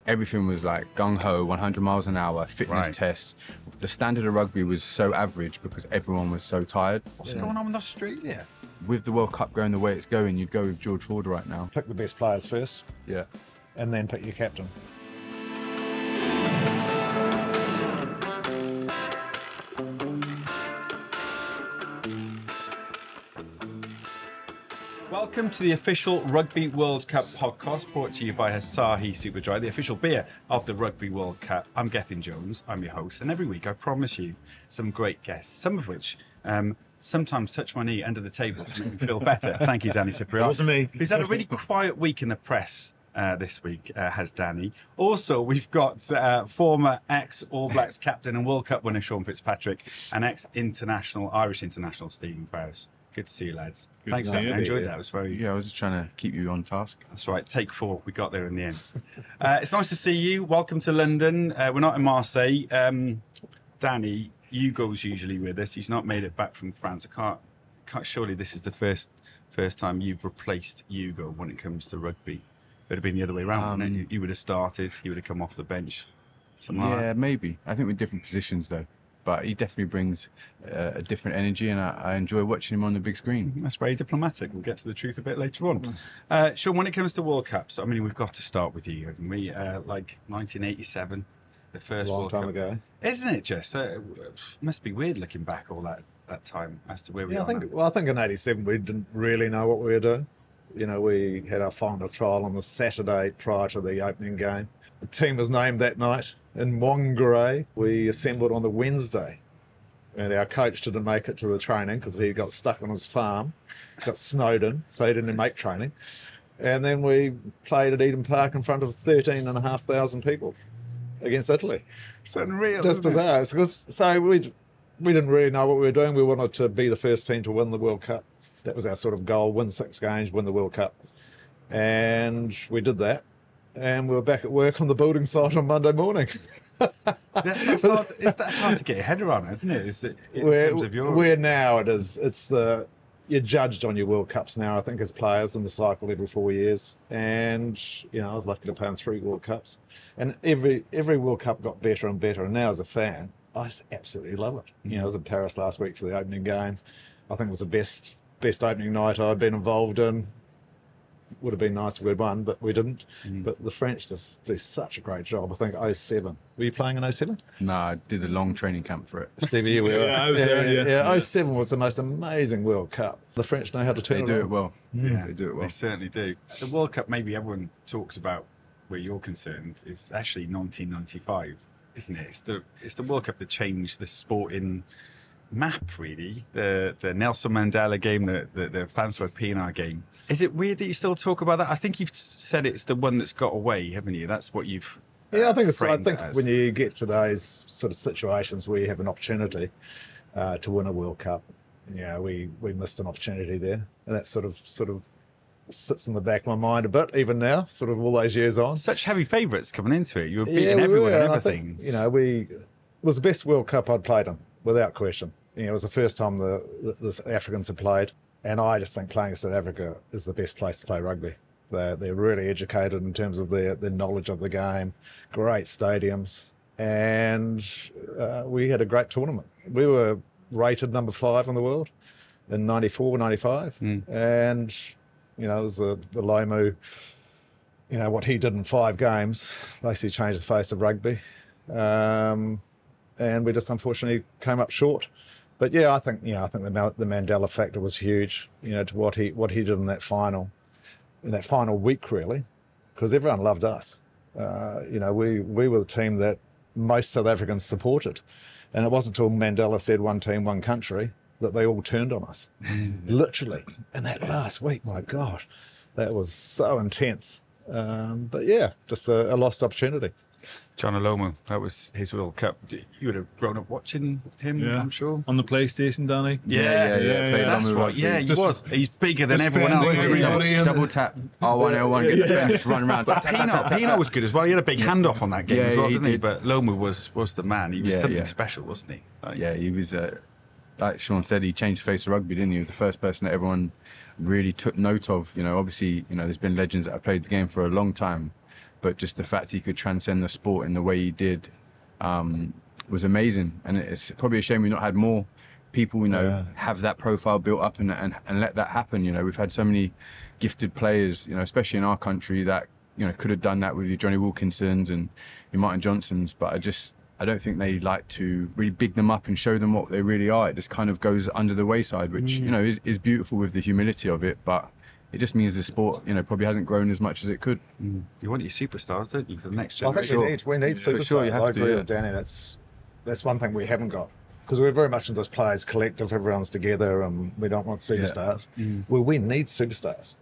everything was like gung-ho, 100 miles an hour, fitness tests. The standard of rugby was so average because everyone was so tired. What's going on with Australia? With the World Cup going the way it's going, you'd go with George Ford right now. Pick the best players first. Yeah. And then pick your captain. Welcome to the official Rugby World Cup podcast, brought to you by Asahi Super Dry, the official beer of the Rugby World Cup. I'm Gethin Jones, I'm your host, and every week I promise you some great guests, some of which sometimes touch my knee under the table to make me feel better. Thank you, Danny Cipriani. It wasn't me. Who's had a really quiet week in the press this week, has Danny. Also, we've got former ex-All Blacks captain and World Cup winner Sean Fitzpatrick and ex-international, Irish international Stephen Ferris. Good to see you, lads. Thanks, guys. I enjoyed that. It was very... Yeah, I was just trying to keep you on task. That's right. Take 4. We got there in the end. It's nice to see you. Welcome to London. We're not in Marseille. Danny, Hugo's usually with us. He's not made it back from France. I can't. Surely this is the first time you've replaced Hugo when it comes to rugby. It would have been the other way around, wouldn't it? You would have started. He would have come off the bench. Yeah, maybe. I think with different positions though. But he definitely brings a different energy, and I enjoy watching him on the big screen. That's very diplomatic. We'll get to the truth a bit later on. Sean, when it comes to World Cups, I mean, we've got to start with you, haven't we? Like 1987, the first World Cup. Long time ago. Isn't it just? It must be weird looking back all that time as to where we are I think, now. well, I think in 87 we didn't really know what we were doing. You know, we had our final trial on the Saturday prior to the opening game. The team was named that night in Whangarei. We assembled on the Wednesday, and our coach didn't make it to the training because he got stuck on his farm, got snowed in, so he didn't make training. And then we played at Eden Park in front of 13,500 people against Italy. It's unreal. Just bizarre. So we didn't really know what we were doing. We wanted to be the first team to win the World Cup. That was our sort of goal: win 6 games, win the World Cup. And we did that. And we were back at work on the building site on Monday morning. That's hard to get your head around, isn't it? Where now it is, you're judged on your World Cups now, I think, as players in the cycle every 4 years. And, you know, I was lucky to play in 3 World Cups. And every World Cup got better and better. And now as a fan, I just absolutely love it. You know, I was in Paris last week for the opening game. I think it was the best opening night I'd been involved in. Would have been nice if we'd won, but we didn't. But the French just do such a great job. I think 07. Were you playing in 07? No, I did a long training camp for it. Stevie, you were. Yeah, 07 was the most amazing World Cup. The French know how to turn it They do around. it well. Yeah, they do it well. They certainly do. The World Cup, maybe everyone talks about where you're concerned, is actually 1995, isn't it? It's the World Cup that changed the sporting map, really. The Nelson Mandela game, the Francois Pienaar game. Is it weird that you still talk about that? I think you've said it's the one that's got away, haven't you? That's what you've Yeah, I think framed it as. when you get to those sort of situations where you have an opportunity to win a World Cup, you know, we missed an opportunity there, and that sort of sits in the back of my mind a bit, even now, sort of all those years on. Such heavy favourites coming into it. You were beating everyone and everything. You know, it was the best World Cup I'd played in, without question. You know, it was the first time the Africans had played. And I just think playing in South Africa is the best place to play rugby. They're really educated in terms of their knowledge of the game, great stadiums, and we had a great tournament. We were rated number 5 in the world in 94, 95. And, you know, it was the Lomu, you know, what he did in 5 games basically changed the face of rugby. And we just unfortunately came up short. But yeah, I think the Mandela factor was huge. You know, to what he did in that final week, really, because everyone loved us. You know, we were the team that most South Africans supported, and it wasn't until Mandela said one team, one country that they all turned on us. Literally, in that last week, my God, that was so intense. But yeah, just a lost opportunity. Jonah Lomu, that was his World Cup. You would have grown up watching him, I'm sure. On the PlayStation, Danny. Yeah. That's right. Yeah, he was. He's bigger than everyone else. Double tap, R1L1, get the fence, run around. But Pienaar was good as well. He had a big handoff on that game as well, didn't he? But Lomu was the man. He was something special, wasn't he? Yeah, he was. Like Sean said, he changed the face of rugby, didn't he? He was the first person that everyone really took note of. You know, obviously, you know, there's been legends that have played the game for a long time. but just the fact he could transcend the sport in the way he did was amazing. And it's probably a shame we've not had more people, have that profile built up and let that happen. We've had so many gifted players, especially in our country, that could have done that with your Johnny Wilkinsons and your Martin Johnsons, but I don't think they like to really big them up and show them what they really are. It just kind of goes under the wayside, which is beautiful with the humility of it, but it just means the sport probably hasn't grown as much as it could. You want your superstars, don't you, for the next I generation? think we need superstars. Sure, you have I to, agree yeah. with Danny. That's one thing we haven't got, because we're very much in this players collective. Everyone's together, and we don't want superstars. Well, we need superstars,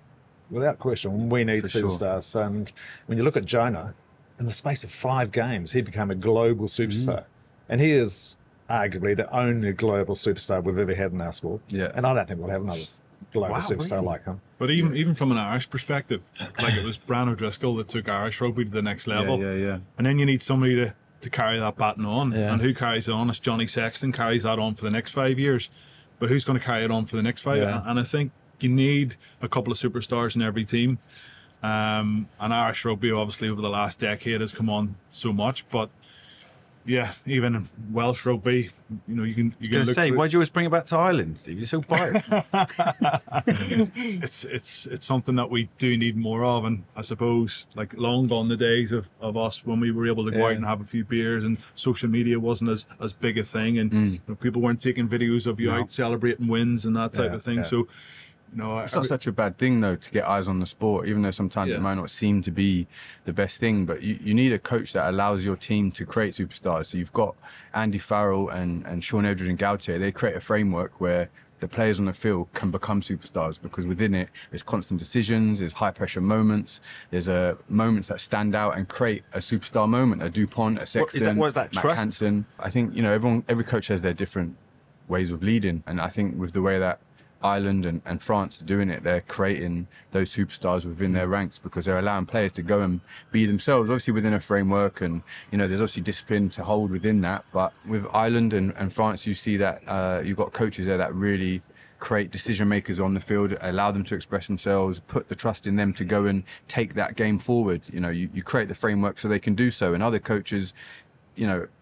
without question. We need superstars. Sure. And when you look at Jonah, in the space of 5 games, he became a global superstar, and he is arguably the only global superstar we've ever had in our sport. Yeah. And I don't think we'll have another global superstar like him. But even from an Irish perspective, like it was Bran O'Driscoll that took Irish rugby to the next level. Yeah. And then you need somebody to carry that baton on. Yeah. And who carries it on? It's Johnny Sexton carries that on for the next 5 years. But who's going to carry it on for the next 5? Yeah. And I think you need a couple of superstars in every team. And Irish rugby, obviously, over the last decade has come on so much. But yeah, even in Welsh rugby, you can Look say, why do you always bring it back to Ireland, Steve? You're so biased. it's something that we do need more of, and I suppose like long gone the days of us when we were able to go out and have a few beers, and social media wasn't as big a thing, and people weren't taking videos of you out celebrating wins and that type of thing. So it's not such a bad thing, though, to get eyes on the sport, even though sometimes it might not seem to be the best thing. But you need a coach that allows your team to create superstars. So you've got Andy Farrell and Shaun Edwards and Gautier. They create a framework where the players on the field can become superstars, because within it, there's constant decisions, there's high-pressure moments, there's moments that stand out and create a superstar moment, a Dupont, a Sexton, what is that Matt trust? Hansen. I think, every coach has their different ways of leading. And I think with the way that Ireland and France are doing it, they're creating those superstars within their ranks, because they're allowing players to go and be themselves, obviously within a framework, and there's obviously discipline to hold within that. But with Ireland and France, you see that you've got coaches there that really create decision makers on the field, allow them to express themselves, put the trust in them to go and take that game forward. You create the framework so they can do so. And other coaches,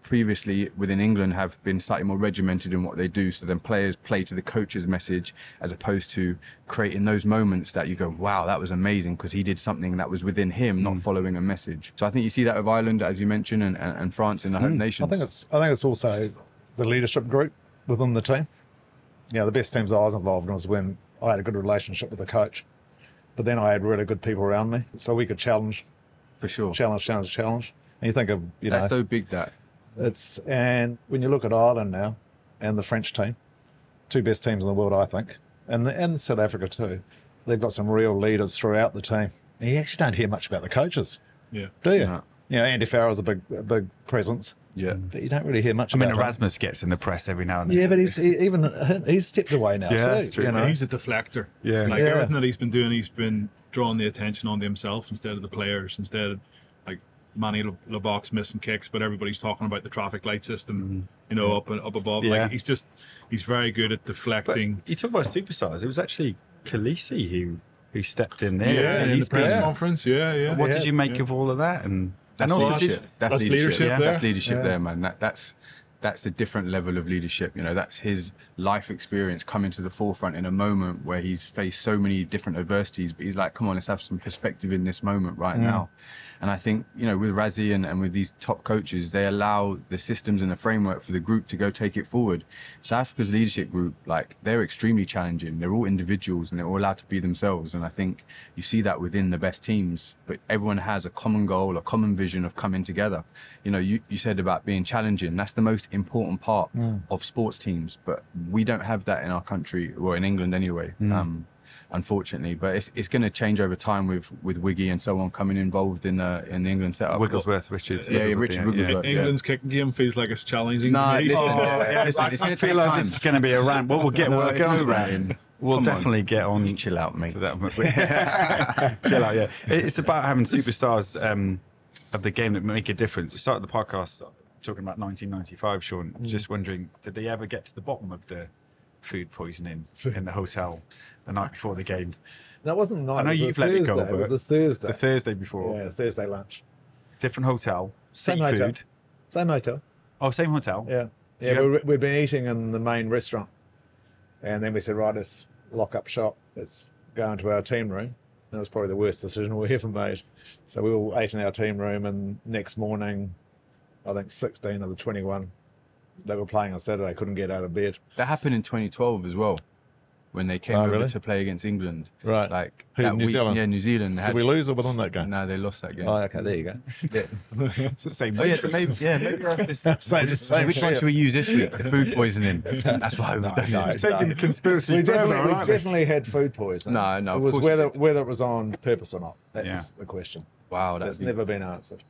previously within England have been slightly more regimented in what they do. So then players play to the coach's message, as opposed to creating those moments that you go, wow, that was amazing, because he did something that was within him, not following a message. So I think you see that with Ireland, as you mentioned, and France in the home nations. I think it's also the leadership group within the team. The best teams I was involved in was when I had a good relationship with the coach, but then I had really good people around me, so we could challenge. For sure. Challenge. And you think of, That's so big, that. And when you look at Ireland now and the French team, 2 best teams in the world, I think, and South Africa too, they've got some real leaders throughout the team. And you actually don't hear much about the coaches, do you? No. Andy Farrell's a big presence. Yeah. But you don't really hear much about him. Erasmus gets in the press every now and then. Yeah, but he's stepped away now too. That's true. He's a deflector. Yeah. Everything that he's been doing, he's been drawing the attention onto himself instead of the players. Instead of Manny LeBoc's missing kicks, but everybody's talking about the traffic light system, up above. Yeah. He's very good at deflecting. But you talk about superstars. It was actually Khaleesi who stepped in there. In the press conference. What did you make of all of that? And That's also leadership. That's leadership. there. That's leadership there, man. That's a different level of leadership. That's his life experience coming to the forefront in a moment where he's faced so many different adversities, but he's like, come on, let's have some perspective in this moment right now. And I think, with Razzie and with these top coaches, they allow the systems and the framework for the group to go take it forward. South Africa's leadership group, they're extremely challenging. They're all individuals and they're all allowed to be themselves. And I think you see that within the best teams, but everyone has a common goal, a common vision of coming together. You said about being challenging. That's the most important part of sports teams, but we don't have that in our country, or in England anyway. Unfortunately, but it's going to change over time with Wiggy and so on coming involved in the England setup. Wigglesworth, Richard. Richard Wigglesworth. England's kicking game feels like it's challenging. No, to me. listen, I feel like this is going to be a rant. We'll get around. We'll definitely get on. Chill out, mate. To that. Chill out, yeah. It's about having superstars of the game that make a difference. We started the podcast talking about 1995, Sean. Just wondering, did they ever get to the bottom of the food poisoning in the hotel the night before the game? That wasn't the night. I know you've let it go, but it was the Thursday. The Thursday before. Yeah, Thursday lunch. different hotel, Same seafood. hotel. Same hotel. Oh, same hotel. Yeah. Do you Yeah, we'd been eating in the main restaurant. And then we said, right, let's lock up shop. Let's go into our team room. That was probably the worst decision we ever made. So we all ate in our team room, and next morning, I think 16 of the 21 that were playing on Saturday couldn't get out of bed. That happened in 2012 as well, when they came over really? to play against England. Right. Like Who, that New Zealand? Yeah, New Zealand. Did we lose or win that game? No, they lost that game. Oh, okay, there you go. Yeah. It's the same. Oh, yeah, so maybe that's this. Same So which one should we use this week? The food poisoning. That's why we've done it. Taking the conspiracy We further, definitely, I like we this. definitely had food poisoning. No, It of was course we whether did. it was on purpose or not. That's Yeah. the question. Wow, That's that's never been answered.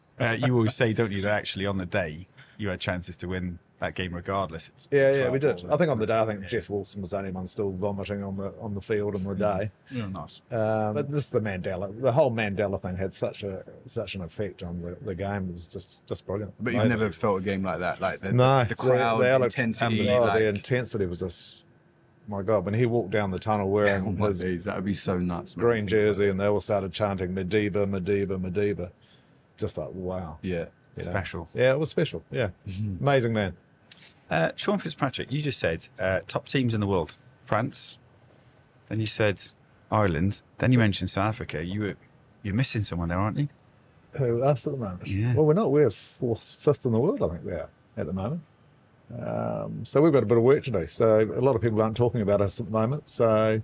You always say, don't you, that actually on the day you had chances to win that game regardless. It's Yeah, we did. 12 I think on the day, I think Jeff Wilson was the only one still vomiting on the field on the day. Yeah, nice. But this is the Mandela. The whole Mandela thing had such an effect on the game. It was just brilliant. But you've Amazing. never felt a game like that, like the the crowd the intensity. Oh, like, the intensity was just, my God, when he walked down the tunnel oh wearing my his days, that would be so nuts. Man. green jersey, and they all started chanting Madiba, Madiba, Madiba. Just like, wow. Yeah. You know? Special. Yeah, it was special. Yeah. Amazing man. Sean Fitzpatrick, you just said top teams in the world. France. Then you said Ireland. Then you mentioned South Africa. You're missing someone there, aren't you? Who, us at the moment? Yeah. Well, we're not. We're fifth in the world, I think we are at the moment. So we've got a bit of work to do. So a lot of people aren't talking about us at the moment. So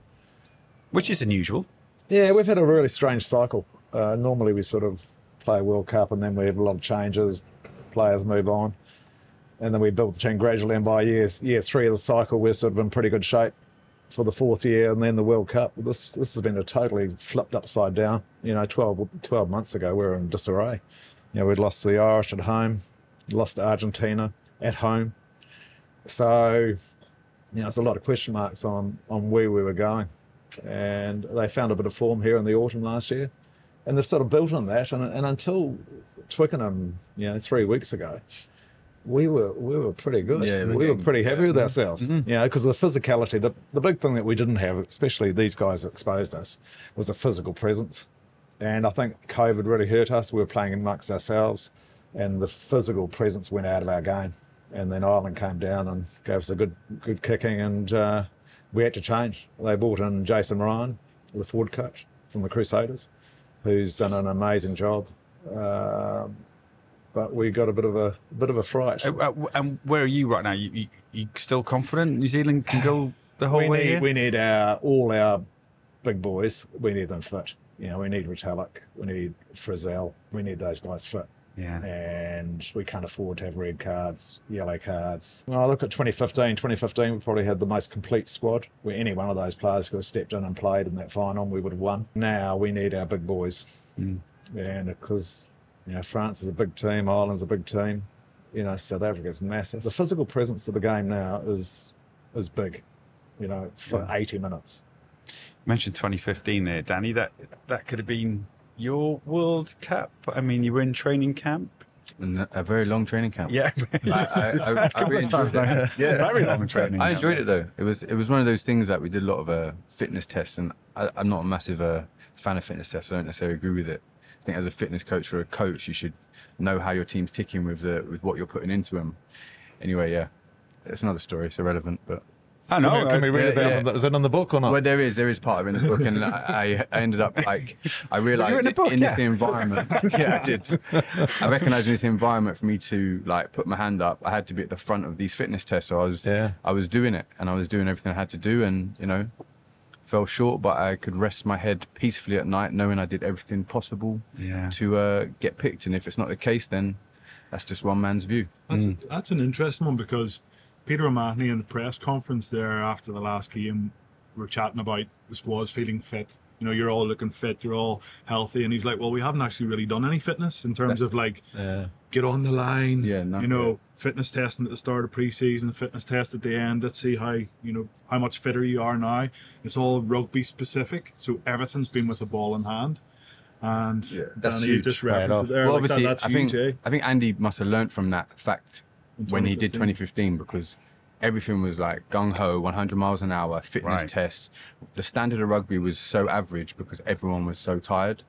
Which is unusual. yeah, we've had a really strange cycle. Normally we sort of play a World Cup and then we have a lot of changes, players move on, and then we build the team gradually. And by year 3 of the cycle, we're sort of in pretty good shape for the 4th year, and then the World Cup. This has been a totally flipped upside down. 12 months ago we were in disarray. We'd lost to the Irish at home, lost to Argentina at home. So there's a lot of question marks on where we were going. And they found a bit of form here in the autumn last year, and they've sort of built on that. And until Twickenham, 3 weeks ago, we were pretty good. Yeah, we were pretty happy with ourselves. Because of the physicality. The big thing that we didn't have, especially these guys that exposed us, was a physical presence. And I think COVID really hurt us. We were playing amongst ourselves, and the physical presence went out of our game. And then Ireland came down and gave us a good kicking, and we had to change. They brought in Jason Ryan, the forward coach from the Crusaders, who's done an amazing job. But we got a bit of a fright. And where are you right now? You still confident New Zealand can go the whole way here? We need all our big boys. We need them fit. We need Retallick, we need Frizzell, we need those guys fit. Yeah. And we can't afford to have red cards, yellow cards. When I look at 2015, we probably had the most complete squad, where any one of those players could have stepped in and played in that final, and we would have won. Now we need our big boys. And because France is a big team, Ireland's a big team, South Africa's massive. The physical presence of the game now is big, for 80 minutes. You mentioned 2015 there, Danny. That could have been your World Cup. I mean, you were in training camp. And a very long training camp. Yeah. I really enjoyed it. Yeah, Very long training I camp. enjoyed it though. It was one of those things that we did a lot of fitness tests, and I'm not a massive fan of fitness tests. I don't necessarily agree with it. I think as a fitness coach or a coach, you should know how your team's ticking with what you're putting into them. Anyway, yeah, it's another story. It's irrelevant, but. I know. Can we read about yeah. it? Is it in the book or not? Well, there is part of it in the book, and I ended up I realised in the book, in yeah. this environment, yeah, I did. I recognised in this environment for me to put my hand up, I had to be at the front of these fitness tests. So I was doing it, and I was doing everything I had to do, and fell short, but I could rest my head peacefully at night, knowing I did everything possible to get picked. And if it's not the case, then that's just one man's view. That's an interesting one, because Peter O'Mahony in the press conference there after the last game were chatting about the squad's feeling fit. You're all looking fit, you're all healthy, and he's like, well, we haven't actually really done any fitness in terms of get on the line, fitness testing at the start of pre-season, fitness test at the end. Let's see how much fitter you are now. It's all rugby specific, so everything's been with a ball in hand. And that's Danny, huge. you just referenced it there. Well, like obviously, that's I huge, think Andy must have learnt from that fact when he did 2015. 2015, because everything was like gung-ho, 100 miles an hour, fitness tests. The standard of rugby was so average because everyone was so tired.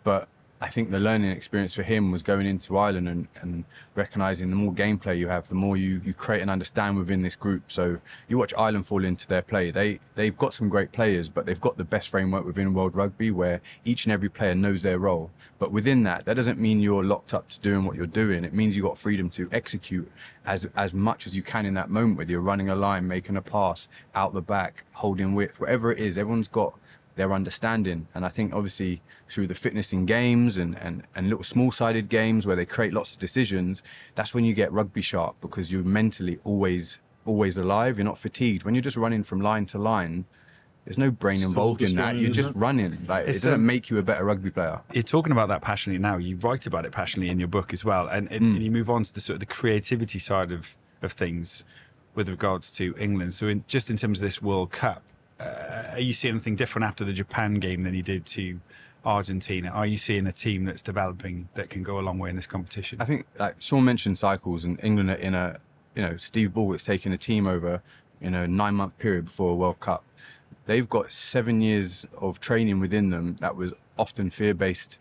But I think the learning experience for him was going into Ireland and recognising the more gameplay you have, the more you create and understand within this group. So you watch Ireland fall into their play. They've got some great players, but they've got the best framework within World Rugby where each and every player knows their role. But within that doesn't mean you're locked up to doing what you're doing. It means you've got freedom to execute as much as you can in that moment, whether you're running a line, making a pass, out the back, holding width, whatever it is, everyone's got their understanding. And I think obviously through the fitness in games and little small-sided games where they create lots of decisions, that's when you get rugby sharp, because you're mentally always alive. You're not fatigued. When you're just running from line to line, there's no brain involved in that. You're just running. Like, it doesn't make you a better rugby player. You're talking about that passionately now. You write about it passionately in your book as well. And you move on to the sort of the creativity side of things with regards to England. So just in terms of this World Cup, are you seeing anything different after the Japan game than you did to Argentina? Are you seeing a team that's developing that can go a long way in this competition? I think, like Sean mentioned, cycles, and England are in a, Steve Ball's taking a team over in a 9-month period before a World Cup. They've got 7 years of training within them that was often fear-based,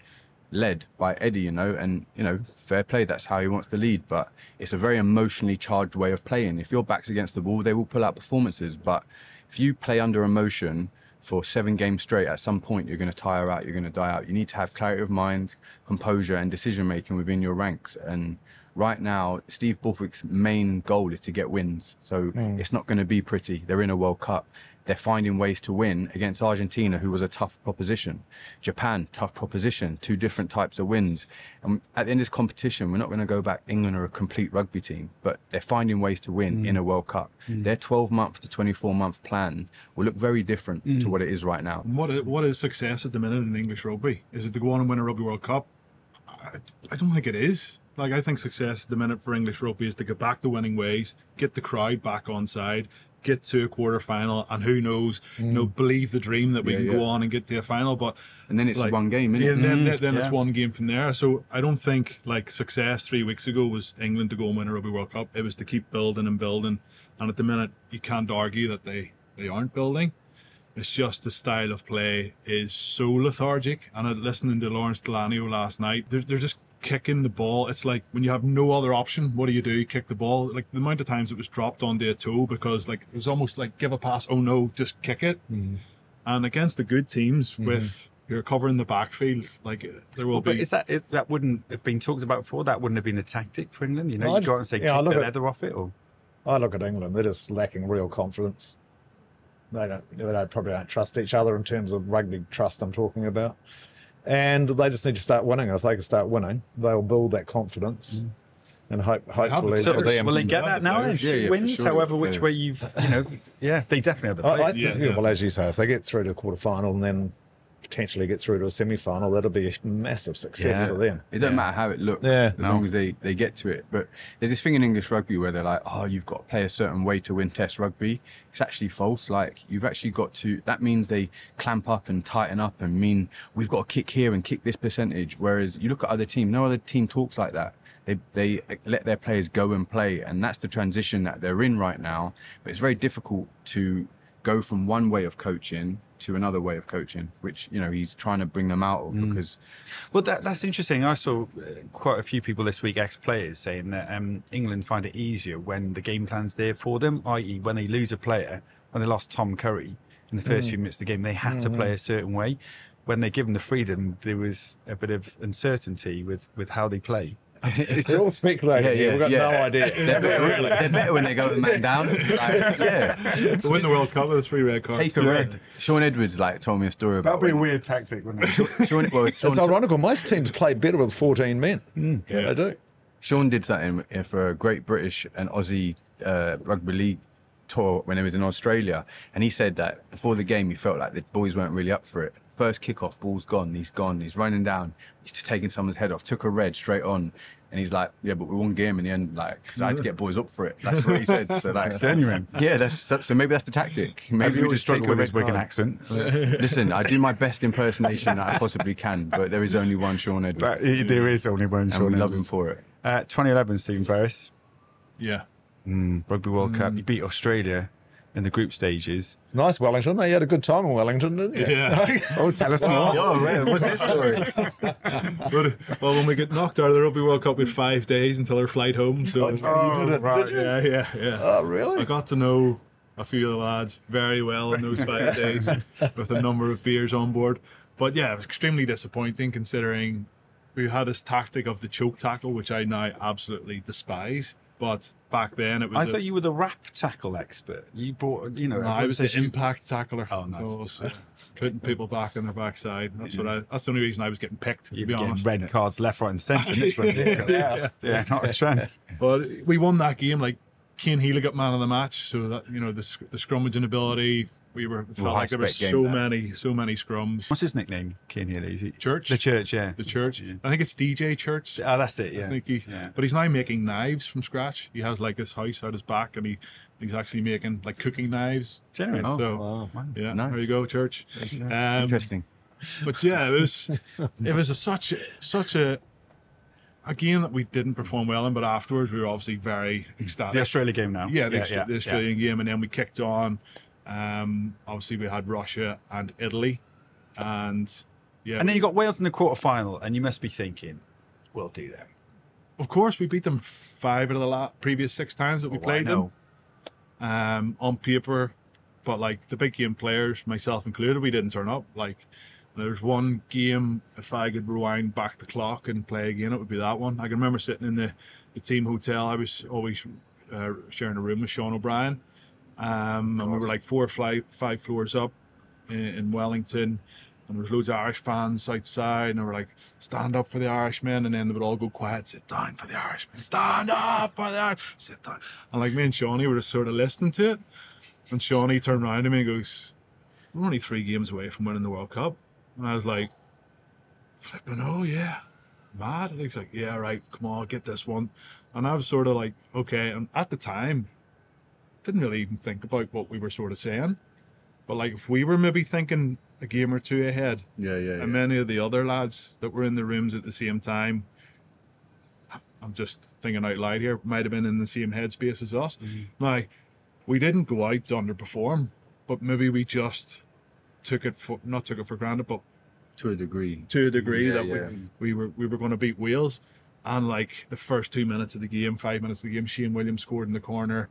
led by Eddie, and fair play, that's how he wants to lead, but it's a very emotionally charged way of playing. If your back's against the wall, they will pull out performances, but if you play under emotion for 7 games straight, at some point you're going to tire out, you're going to die out. You need to have clarity of mind, composure and decision making within your ranks. And right now, Steve Borthwick's main goal is to get wins. So it's not going to be pretty. They're in a World Cup. They're finding ways to win against Argentina, who was a tough proposition. Japan, tough proposition, 2 different types of wins. And at the end of this competition, we're not going to go back, England are a complete rugby team, but they're finding ways to win in a World Cup. Their 12-month to 24-month plan will look very different to what it is right now. What is success at the minute in English rugby? Is it to go on and win a Rugby World Cup? I don't think it is. Like, I think success at the minute for English rugby is to get back to winning ways, get the crowd back on side, get to a quarter final, and who knows, believe the dream that we can go on and get to a final. But and then it's one game, isn't it? Then it's one game from there. So I don't think success 3 weeks ago was England to go and win a Rugby World Cup. It was to keep building and building. And at the minute, you can't argue that they aren't building. It's just the style of play is so lethargic. And listening to Lawrence Delanio last night, they're just kicking the ball. It's like when you have no other option, what do? Kick the ball. Like the amount of times it was dropped onto a toe because it was almost like give a pass, oh no, just kick it. And against the good teams with you're covering the backfield, there will be. But is that wouldn't have been talked about before? That wouldn't have been the tactic for England. You go out and say kick the leather off it, or I look at England, they're just lacking real confidence. They probably don't trust each other in terms of rugby trust I'm talking about. And they just need to start winning. If they can start winning, they'll build that confidence. And hopefully for them. Will they get that now? Wins, sure. However, which way you've, they definitely have the players. Well, as you say, if they get through to a quarter final and then potentially get through to a semi-final, that'll be a massive success for them. It doesn't matter how it looks, as long as they get to it. But there's this thing in English rugby where they're like, oh, you've got to play a certain way to win Test rugby. It's actually false. Like, you've actually got to, that means they clamp up and tighten up and mean we've got to kick here and kick this percentage. Whereas you look at other teams, no other team talks like that. They let their players go and play, and that's the transition that they're in right now. But it's very difficult to go from one way of coaching to another way of coaching, which he's trying to bring them out of because. Well, that's interesting. I saw quite a few people this week, ex-players, saying that England find it easier when the game plan's there for them, i.e., when they lose a player. When they lost Tom Curry in the first few minutes of the game, they had to play a certain way. When they give them the freedom, there was a bit of uncertainty with how they play. It's all speculating. We've got no idea. They're better when they go the man down. To win the World Cup with 3 red cards. Take a red. Shaun Edwards told me a story about. That'd be a weird tactic, wouldn't it? It's ironical. Most teams play better with 14 men. They do. Sean did something for a Great British and Aussie Rugby League tour when he was in Australia, and he said that before the game he felt like the boys weren't really up for it. First kickoff, ball's gone, he's running down, he's just taking someone's head off, took a red straight on, and he's like, yeah, but we won game in the end, because I had to get boys up for it. That's what he said. So genuine. Yeah, so maybe that's the tactic. Maybe we just struggle with his Wigan accent. Listen, I do my best impersonation that I possibly can, but there is only one Shaun Edwards. There is only one Shaun Edwards. Edwards. We love him for it. 2011, Stephen Ferris. Yeah. Rugby World Cup. You beat Australia. in the group stages. Nice Wellington. They had a good time in Wellington, didn't you? Yeah. Oh, tell us more. Oh, man, what's this story? Well, when we get knocked out of the Rugby World Cup, we had 5 days until our flight home. So you did it, right. did you? yeah. Oh, really? I got to know a few of the lads very well in those 5 days with a number of beers on board. But yeah, it was extremely disappointing considering we had this tactic of the choke tackle, which I now absolutely despise. But back then it was. I thought you were the rap tackle expert. You brought, you know, No, I was the impact tackler. Oh, nice. So I was, putting people back on their backside. That's that's the only reason I was getting picked, to You're be getting honest. red cards left, right, and centre. in this Rugby World Cup. Yeah, not a chance. But we won that game. Like Kane Healy got man of the match, so that the scrummaging ability. We felt like there were so many scrums. What's his nickname? Kane Healy, is it? Church. The Church, yeah. The Church. I think it's DJ Church. Oh, that's it. Yeah. I think but he's now making knives from scratch. He has like this house out his back, and he's actually making like cooking knives. Genuine. So Wow. yeah, Nice. there you go, Church. Interesting. But yeah, it was such a game that we didn't perform well in, but afterwards we were obviously very ecstatic. The Australia game now. Yeah, the Australian game, and then we kicked on. Obviously we had Russia and Italy, and yeah, And then you got Wales in the quarter-final, and you must be thinking, we'll do them. of course we beat them 5 of the previous 6 times that we played them. On paper, but like the big game players, myself included, we didn't turn up. Like there's one game, if I could rewind back the clock and play again, it would be that one. I can remember sitting in the team hotel. I was always sharing a room with Sean O'Brien, and we were like 4 or 5 floors up in Wellington, and there was loads of Irish fans outside, and they were like, stand up for the Irishmen, and then they would all go quiet, sit down for the Irishmen, stand up for the Irish, sit down. And like me and Shawnee were just sort of listening to it, and Shawnee turned around to me and goes, we're only 3 games away from winning the World Cup. And I was like, flipping, oh yeah, mad. And he's like, yeah, right, come on, get this one. And I was sort of like, okay. And at the time, didn't really even think about what we were sort of saying. But like, if we were maybe thinking a game or 2 ahead, and many of the other lads that were in the rooms at the same time, I'm just thinking out loud here, might have been in the same headspace as us. Now, we didn't go out to underperform, but maybe we just not took it for granted, but To a degree. We were going to beat Wales. And like the first 2 minutes of the game, 5 minutes of the game, Shane Williams scored in the corner.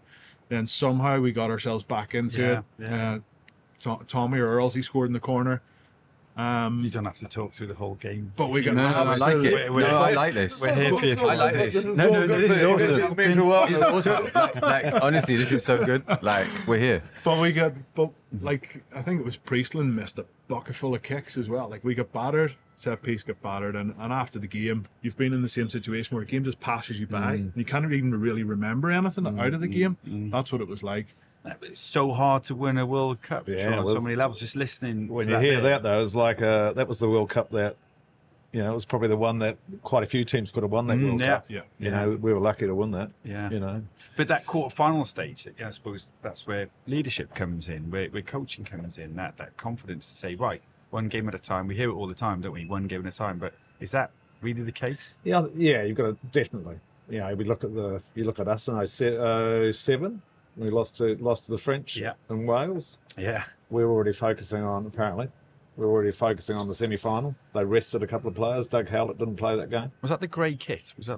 Then somehow we got ourselves back into it. Tommy Earls, he scored in the corner. You don't have to talk through the whole game. But we got I like it. I like this. We're here for you. I like this. This is No, all this good. is awesome. This is mental work. It's awesome. Like, honestly, this is so good. Like, we're here. But like I think it was Priestland missed a bucket full of kicks as well. Like we got battered, set piece got battered, and after the game, you've been in the same situation where a game just passes you by, and you can't even really remember anything out of the game. That's what it was like. It's so hard to win a World Cup on so well, many levels. Just listening. When to you hear there. that, though, it's like that was the World Cup that, it was probably the one that quite a few teams could have won that World Cup. Yeah. You know, we were lucky to win that. Yeah. But that quarter-final stage, I suppose that's where leadership comes in, where coaching comes in, that confidence to say, right, one game at a time. We hear it all the time, don't we? One game at a time. But is that really the case? Yeah, you've got to definitely. We look at you look at us in 2007. We lost to the French in Wales. Yeah. We were already focusing on the semi-final. They rested a couple of players. Doug Howlett didn't play that game. Was that the grey kit? Yeah.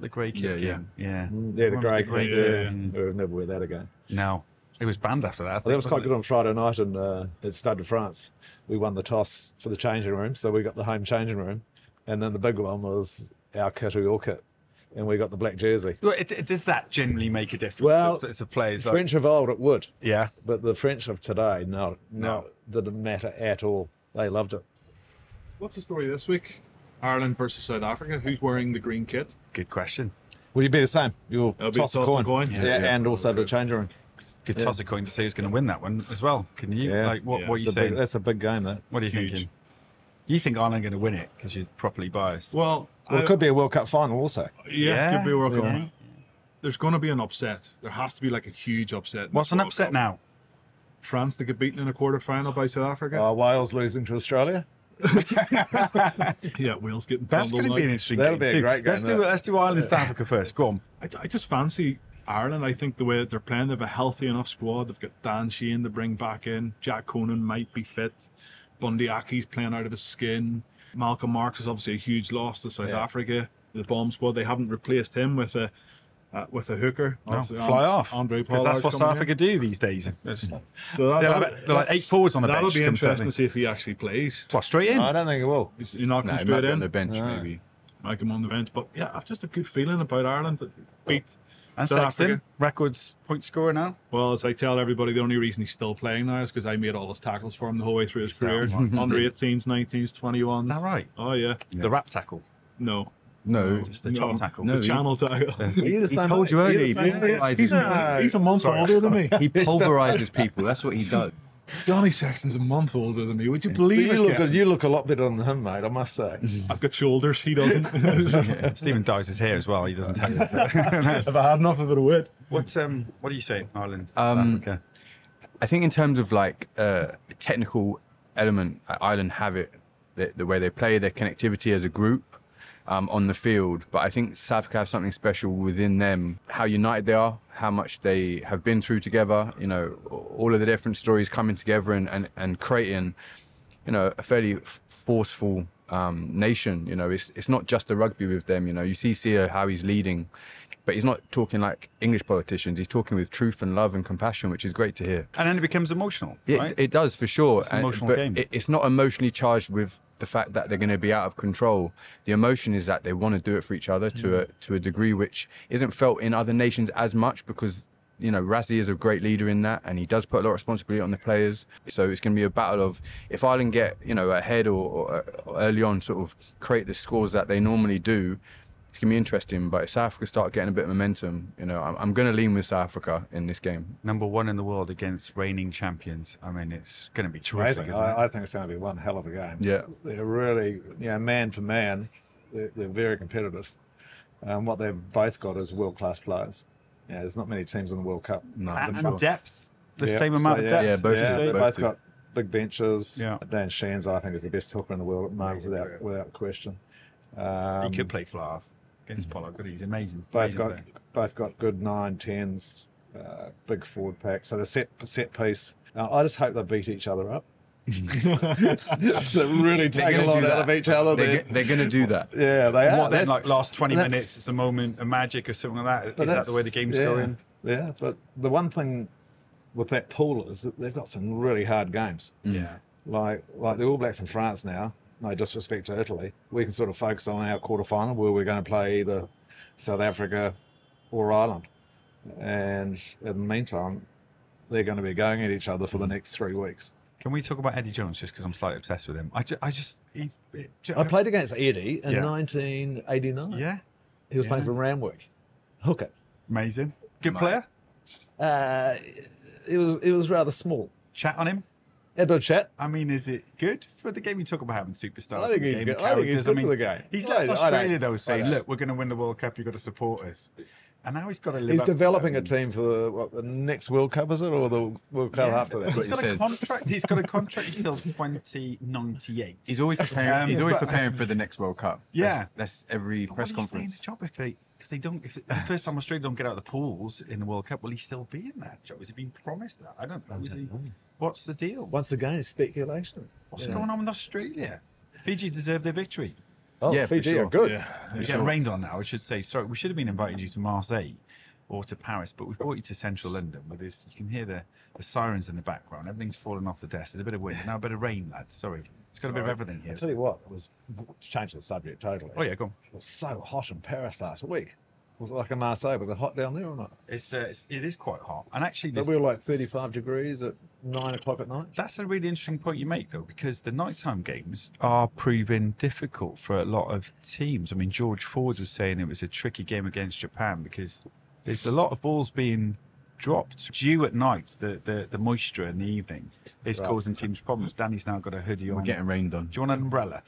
The grey grey kit. We'll never wear that again. No. It was banned after that. That was quite good on Friday night at Stade de France. We won the toss for the changing room, so we got the home changing room. And then the big one was our kit or your kit. And we got the black jersey. Well, does that generally make a difference? Well, as a players, the French of old, it would. Yeah. But the French of today, no, didn't matter at all. They loved it. What's the story this week? Ireland versus South Africa. Who's wearing the green kit? Good question. Will you be the same? You'll It'll be toss a coin. Yeah, And also the changing room. Could toss a coin to say who's going to win that one as well. Can you? Yeah. Like, what are you saying? That's a big game, that. What are you thinking? You think Ireland are going to win it because you're properly biased? Well, Well, it could be a World Cup final also. Yeah, it could be a World Cup. Yeah. There's going to be an upset. There has to be like a huge upset. What's an upset now? France to get beaten in a quarter-final by South Africa. Wales losing to Australia. Yeah, Wales getting That's tumbled. going to be an interesting That'll game be a too. great game, Let's do Ireland South Africa first. Go on. I just fancy Ireland, I think the way that they're playing, they have a healthy enough squad. They've got Dan Sheehan to bring back in. Jack Conan might be fit. Bundy Aki's playing out of his skin. Malcolm Marks is obviously a huge loss to South Africa. The bomb squad, they haven't replaced him with a hooker. No, fly off. Andre Because that's what South Africa do these days. They're like 8 forwards on the bench. That'll be interesting certainly. to see if he actually plays. What, straight in? I don't think it will. You're not No, going he might straight be on in. the bench, maybe. Might come on the bench. But yeah, I've just a good feeling about Ireland. Beat And South Sexton, Africa. records point scorer now. Well, as I tell everybody, the only reason he's still playing now is because I made all his tackles for him the whole way through his career. Under 18s, 19s, 21s. Is that right? Oh, yeah. The rap tackle. No. No. Just the chop tackle. No, The channel tackle. You're the same told you age. earlier, You're the same age. He's a month older than me. He pulverizes people. That's what he does. Johnny Sexton's a month older than me. Would you believe You it? look, you look a lot better than him, mate, I must say. I've got shoulders. He doesn't. Stephen dyes his hair as well. He doesn't tell you. If I had enough of it, I would. What are you saying, Ireland, South Africa? I think in terms of like technical element, Ireland have it, the way they play, their connectivity as a group on the field. But I think South Africa have something special within them, how united they are, how much they have been through together, you know, all of the different stories coming together and creating, you know, a fairly forceful nation. You know, it's not just the rugby with them. You know, you see Sia, how he's leading, but he's not talking like English politicians. He's talking with truth and love and compassion, which is great to hear. And then it becomes emotional, right? It does, for sure. It's an emotional but game. It's not emotionally charged with the fact that they're going to be out of control. The emotion is that they want to do it for each other to a degree which isn't felt in other nations as much, because, you know, Razzie is a great leader in that, and he does put a lot of responsibility on the players. So it's going to be a battle of, if Ireland get, you know, ahead or early on, sort of create the scores that they normally do, it's going to be interesting. But if South Africa start getting a bit of momentum, you know, I'm going to lean with South Africa in this game. Number 1 in the world against reigning champions. I mean, it's going to be terrific. Amazing. Isn't it? I think it's going to be one hell of a game. Yeah. They're really, you know, man for man, they're very competitive. What they've both got is world-class players. Yeah, there's not many teams in the World Cup. No, And depth, the Yeah, same amount so, of yeah, depth. both Yeah, do, they both both do. got big benches. Yeah. Dan Sheehan's, I think, is the best hooker in the world at the moment, without question. He could play fly half against Pollock, but he's amazing. Both Amazing got player. good 9-10s, big forward pack. So the set piece. I just hope they beat each other up. They really take a lot out of each other. They're going to do that. Yeah, they are. What then, That's- like last 20 that's- minutes, it's a moment of magic or something like that? but Is that the way the game's yeah, going? Yeah, but the one thing with that pool is that they've got some really hard games. Yeah. Like the All Blacks in France now, no disrespect to Italy, we can sort of focus on our quarterfinal where we're going to play either South Africa or Ireland. And in the meantime, they're going to be going at each other for the next 3 weeks. Can we talk about Eddie Jones just because I'm slightly obsessed with him? I played against Eddie in Yeah. 1989. Yeah. He was Yeah. playing for Ramwick. Hooker. Amazing. Good player. It was rather small. Chat on him. Had a bit of chat. I mean, is it good for the game? You talk about having superstars. I think in the he's game, good. I think he's characters. good for the game. He's I left don't- Australia though, I saying, don't. "Look, we're going to win the World Cup. You've got to support us." And now he's got to live. He's up to developing that. a team for the next World Cup, is it, or the World Cup after that? He's he got a says. contract. He's got a contract until 2098. He's always preparing. He's always but- preparing for the next World Cup. Yeah. that's every But press will he stay in conference. the job if they don't? If the first time Australia don't get out of the pools in the World Cup, will he still be in that job? Has he been promised that? I don't know. Is he? What's the deal? Once again, it's speculation. What's going on with Australia? Fiji deserved their victory. Oh, Yeah, for Fiji sure. are good. Yeah. You're getting rained on now. I should say, sorry, we should have been invited you to Marseille or to Paris, but we've brought you to central London where you can hear the sirens in the background. Everything's falling off the desk. There's a bit of wind. Now a bit of rain, lads. Sorry. It's got a bit of everything here. I'll tell you what, it was to change the subject totally. Oh, yeah, go on. It was so hot in Paris last week. Was it like in Marseille? Was it hot down there or not? It is quite hot. And actually, But we were like 35 degrees at 9 o'clock at night. that's a really interesting point you make, though, because the nighttime games are proving difficult for a lot of teams. I mean, George Ford was saying it was a tricky game against Japan because there's a lot of balls being dropped. Dew at night, the moisture in the evening is Right. causing teams problems. Danny's now got a hoodie on. We're getting rained on. Do you want an umbrella?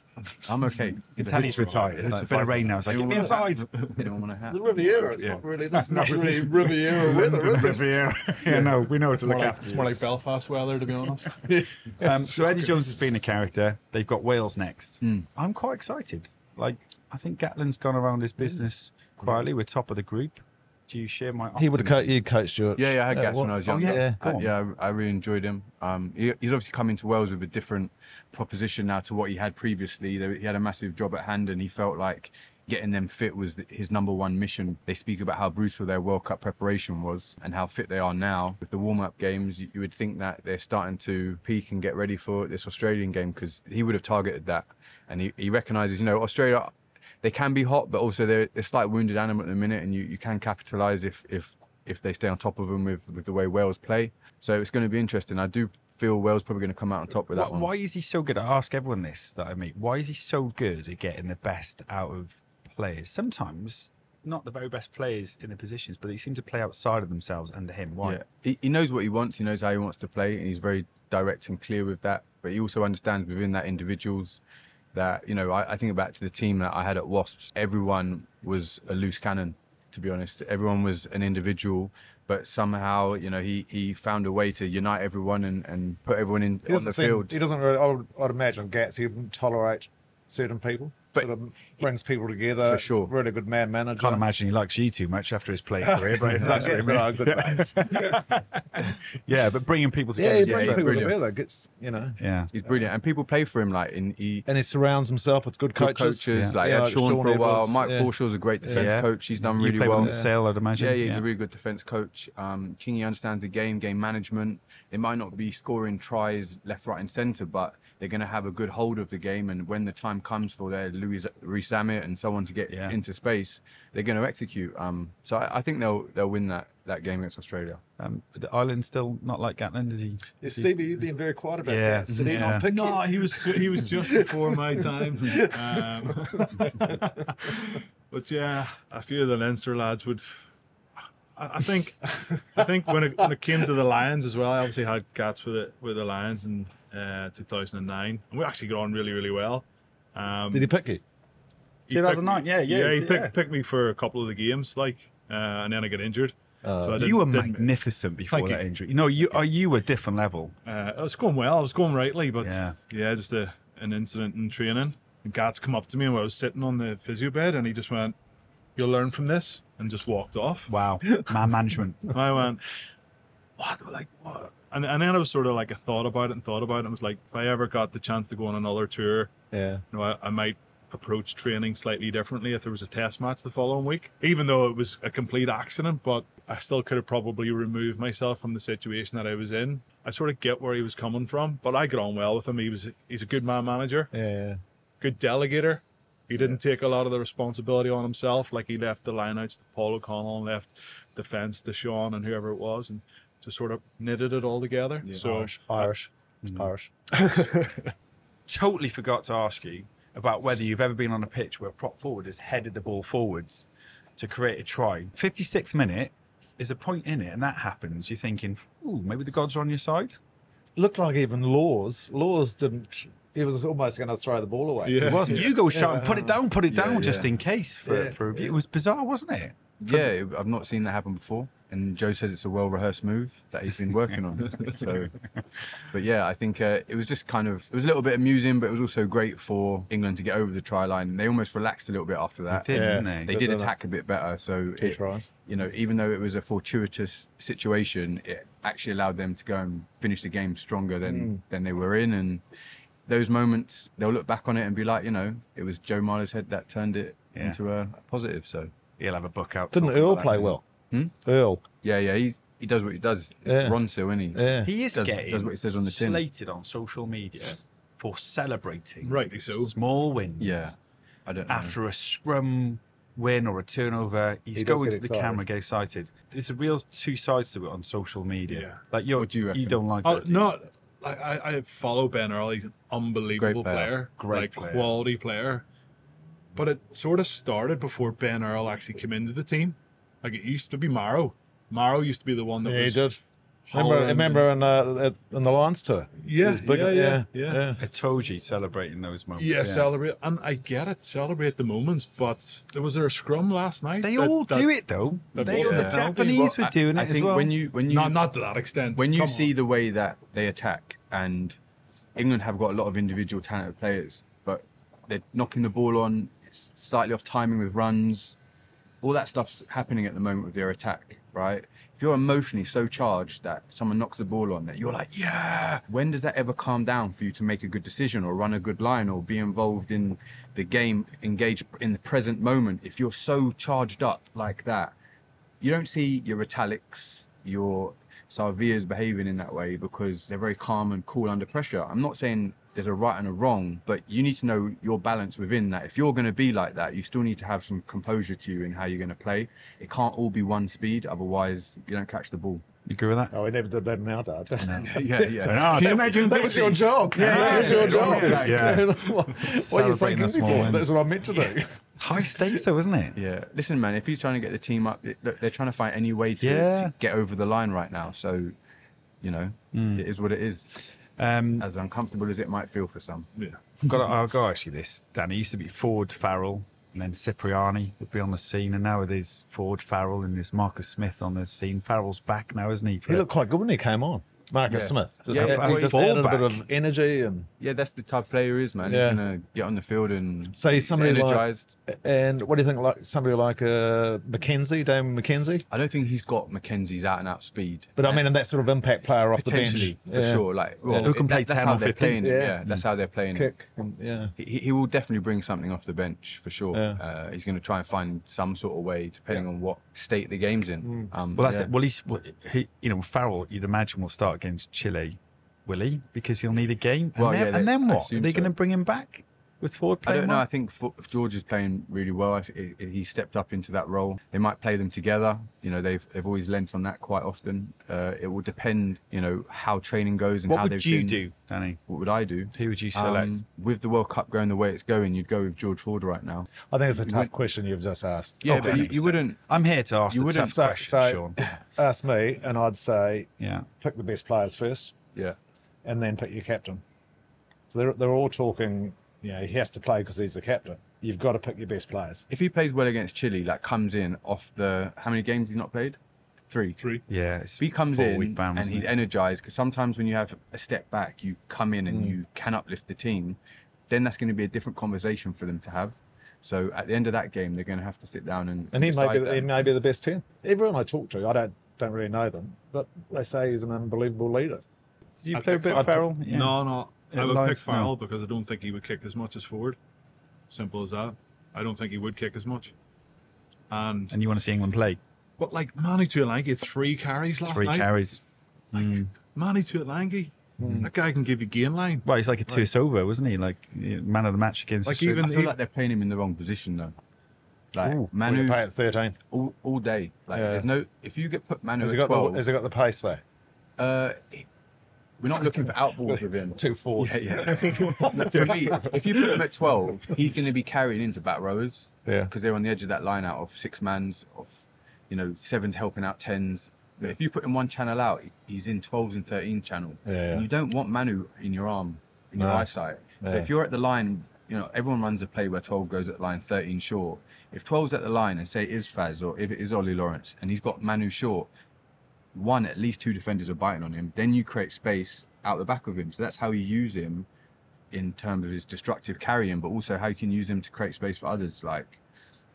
I'm okay. You can tell he's retired. It's a bit of rain now. It's like, get me inside. Anyone want a hat? The Riviera, it's not really, this is not really Riviera weather, is it? Riviera. Yeah, no, we know what to look It's more like Belfast weather, to be honest. So Eddie Jones has been a character. They've got Wales next. I'm quite excited. Like, I think Gatland's gone around his business quietly. We're top of the group. Do you share my? He would have optimism? you coached you. Yeah, I had Gats when I was young. yeah. Go on. Yeah, I really enjoyed him. He's obviously come into Wales with a different proposition now to what he had previously. He had a massive job at hand, and he felt like getting them fit was his number one mission. They speak about how brutal their World Cup preparation was and how fit they are now. With the warm-up games, you would think that they're starting to peak and get ready for this Australian game, because he would have targeted that. And he recognises, Australia, they can be hot, but also they're a slight wounded animal at the minute, and you can capitalise if they stay on top of them with the way Wales play. So it's going to be interesting. I do feel Wales probably going to come out on top with that one. Why is he so good? I ask everyone this that I meet. Why is he so good at getting the best out of players? Sometimes not the very best players in the positions, but they seem to play outside of themselves under him. Why? Yeah. He knows what he wants. He knows how he wants to play, and he's very direct and clear with that. But he also understands within that individuals that, I think back to the team that I had at Wasps. Everyone was a loose cannon, to be honest. Everyone was an individual, but somehow, he found a way to unite everyone and put everyone on the field. He doesn't really, I'd imagine Gats, he wouldn't tolerate certain people. But sort of brings people together. For sure. Really good man manager. Can't imagine he likes you too much after his playing career, but that's what Gats are good mates. yeah, but bringing people Yeah, together. he brings he's people brilliant. together. Gets, Yeah. He's brilliant, and people play for him. And he surrounds himself with good good coaches. coaches. Like, Yeah, had like Sean Shaun for a while. Edwards. Mike Yeah. Forshaw's a great defence Yeah. coach. He's done You really play with well. him at Sale, I'd imagine. Yeah, he's a really good defence coach. Kingy understands the game management. They might not be scoring tries left, right, and centre, but they're going to have a good hold of the game. And when the time comes for their Louis Rees-Zammit and so on to get into space, they're going to execute. So I think they'll win that game against Australia. The Ireland still not like Gatland, is he? Yeah, Stevie, you've been very quiet about Yeah. that. Did he Yeah. not pick No, you? he was just before my time. But yeah, a few of the Leinster lads would. I think when it came to the Lions as well, I obviously had Gats with the Lions in 2009, and we actually got on really, really well. Did he pick you? He 2009, picked me- yeah, he yeah. picked me for a couple of the games, and then I got injured. So I You were didn't- magnificent before Thank that you. injury. you were a different level. I was going well. I was going rightly, but Yeah. just an incident in training. And Gats come up to me and I was sitting on the physio bed, and he just went, "You'll learn from this," and just walked off. Wow, man management. And I went, "What? Like what?" And then I was sort of like, I thought about it and I was like, if I ever got the chance to go on another tour, Yeah. I might approach training slightly differently if there was a test match the following week, even though it was a complete accident. But I still could have probably removed myself from the situation that I was in. I sort of get where he was coming from, but I got on well with him. He's a good man manager, Yeah. good delegator. He didn't take a lot of the responsibility on himself. Like, he left the lineouts to Paul O'Connell and left defence to Sean and whoever it was, and just sort of knitted it all together. Yeah. So Irish. Totally forgot to ask you about whether you've ever been on a pitch where a prop forward has headed the ball forwards to create a try. 56th minute, there's a point in it, and that happens. You're thinking, ooh, maybe the gods are on your side. Looked like even Laws didn't. He was almost going to throw the ball away. Yeah. He wasn't. You go shouting, put it down, Yeah, just yeah. in case for a review. It was bizarre, wasn't it? Yeah, I've not seen that happen before. And Joe says it's a well-rehearsed move that he's been working on. So, but yeah, I think it was just it was a little bit amusing, but it was also great for England to get over the try line. They almost relaxed a little bit after that. They did, Yeah. didn't they? They did attack a bit better. So, Two tries. even though it was a fortuitous situation, it actually allowed them to go and finish the game stronger than they were in. And those moments, they'll look back on it and be like, it was Joe Marler's head that turned it into a positive. So He'll have a book out. Didn't talking Earl about play that. well? Hmm? Earl. yeah, he does what he does. It's Yeah. Ronsil, isn't he? Yeah. He is Does getting what he says on the tin. slated on social media for celebrating Rightly so. small wins. Yeah, I don't know. After a scrum win or a turnover, he's He does going get to the excited. camera, get excited. There's a real two sides to it on social media. Yeah. Like What do you reckon? you don't like Oh, that. do you? no, I follow Ben Earl. He's an unbelievable Great player. player, Great like player. quality player. But it sort of started before Ben Earl actually came into the team. Like, it used to be Morrow. Morrow used to be the one that Yeah, he was. did. hollering Remember in the Lions tour? Yeah, He was big, yeah. Itoji celebrating those moments. Yeah, celebrate, and I get it, celebrate the moments. But was there a scrum last night? They all do it though. that They, wasn't the a penalty, Japanese Well, were doing I it as think well. when you Not to that extent. when you Come see on. the way that they attack, and England have got a lot of individual talented players, but they're knocking the ball on slightly off timing with runs. all that stuff's happening at the moment with their attack, right? If you're emotionally so charged that someone knocks the ball on that, you're like, yeah. When does that ever calm down for you to make a good decision or run a good line or be involved in the game, engage in the present moment? If you're so charged up like that, you don't see your Italics, your Sarvias behaving in that way because they're very calm and cool under pressure. I'm not saying there's a right and a wrong, but you need to know your balance within that. If you're going to be like that, you still need to have some composure to you in how you're going to play. It can't all be one speed, otherwise you don't catch the ball. You agree with that? Oh, we never did that in our dad. Yeah. Imagine That was your job. That was your job. Yeah. What are you Celebrating thinking the small before? wins. That's what I'm meant to do. High stakes though, isn't it? Yeah. Listen, man, if he's trying to get the team up, look, they're trying to find any way to, Yeah. to get over the line right now. So, you know, it is what it is. As uncomfortable as it might feel for some. Yeah. I'll go ask you this, Danny. It used to be Ford, Farrell, and then Cipriani would be on the scene, and now it is Ford, Farrell, and there's Marcus Smith on the scene. Farrell's back now, isn't he? He looked quite good when he came on. Marcus Yeah. Smith. Just, Yeah, but he he's just added a bit fullback. of energy and Yeah, that's the type of player he is, man. Yeah. He's going to get on the field and so he's somebody like. energized. And what do you think? Like somebody like McKenzie, Damon McKenzie. I don't think he's got Mackenzie's out and out speed. But I mean, and that sort of impact player off the bench. Potentially, for Yeah. sure. Like, well, Who can play that's 10 how or they're 15? playing it. Yeah. Yeah, that's how they're playing it. Kick. And, yeah. He will definitely bring something off the bench for sure. Yeah. He's going to try and find some sort of way, depending on what state the game's in. Well, that's yeah. it. Well, Farrell, you'd imagine, will start against Chile, will he? Because he'll need a game. And Well, then, yeah, and then I what? Are assume they so. going to bring him back with Ford I playing? don't know. well? I think George is playing really well. He stepped up into that role. They might play them together. You know, they've always lent on that quite often. It will depend, you know, how training goes and What how would they've you been. do, Danny? What would I do? Who would you select? With the World Cup going the way it's going, you'd go with George Ford right now. I think it's a tough wouldn't- question you've just asked. Yeah, Oh, but you 100%. wouldn't. I'm here to ask You the wouldn't- tough So, question, Sean. ask me, and I'd say Yeah. pick the best players first, Yeah. and then pick your captain. So they're all talking. You know, he has to play because he's the captain. You've got to pick your best players. If he plays well against Chile, like comes in off the how many games he's not played? Three. Yeah. It's If he comes 4-week in ban, and wasn't he's it? energized, because sometimes when you have a step back, you come in and you can uplift the team, then that's going to be a different conversation for them to have. So at the end of that game, they're going to have to sit down and And he may decide be that. he may be the best 10. Everyone I talk to, I don't really know them, but they say he's an unbelievable leader. Did you I'd play a pick bit of Farrell? Yeah. No. Yeah, I would Lions, pick Farrell no. because I don't think he would kick as much as Ford. Simple as that. I don't think he would kick as much. And And you want to see England play? but like Manu Tuolangi, 3 carries last 3 night. carries. Manu Tuolangi, that guy can give you gain line. Well, he's like a Tuisova, wasn't he? Like man of the match against. Like Australia. I even feel like they're playing him in the wrong position though. Like We're Manu pay at 13. all day. Like Yeah. there's no if you get put Manu Has he at got 12, has he got the pace though? we're not looking for outballs with him. 2 forwards. Yeah. No, for me, if you put him at 12, he's going to be carried into back rowers. Yeah. Because they're on the edge of that line out of 6-mans, of, you know, 7s helping out 10s. But if you put him one channel out, he's in 12s and 13 channel. Yeah. And you don't want Manu in your arm, in your No. eyesight. So Yeah. if you're at the line, you know, everyone runs a play where 12 goes at line 13 short. If 12's at the line and say it is Faz or if it is Ollie Lawrence and he's got Manu short, at least 2 defenders are biting on him. Then you create space out the back of him. So that's how you use him in terms of his destructive carrying, but also how you can use him to create space for others. Like,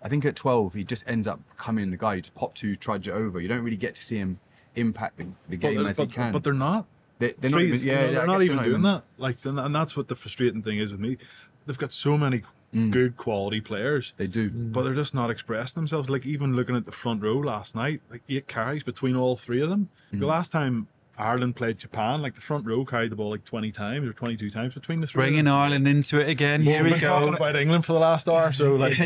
I think at 12, he just ends up becoming the guy you just pop to, trudge it over. You don't really get to see him impact the game as he can. But they're not. They're not even, They're not I guess even doing that. Like, and that's what the frustrating thing is with me. They've got so many good quality players, They do. but they're just not expressing themselves. Like even looking at the front row last night, like 8 carries between all 3 of them. The last time Ireland played Japan, like the front row carried the ball like 20 times or 22 times between the 3. Bringing Ireland into it again. Here we We've been talking go. about England for the last hour, so like,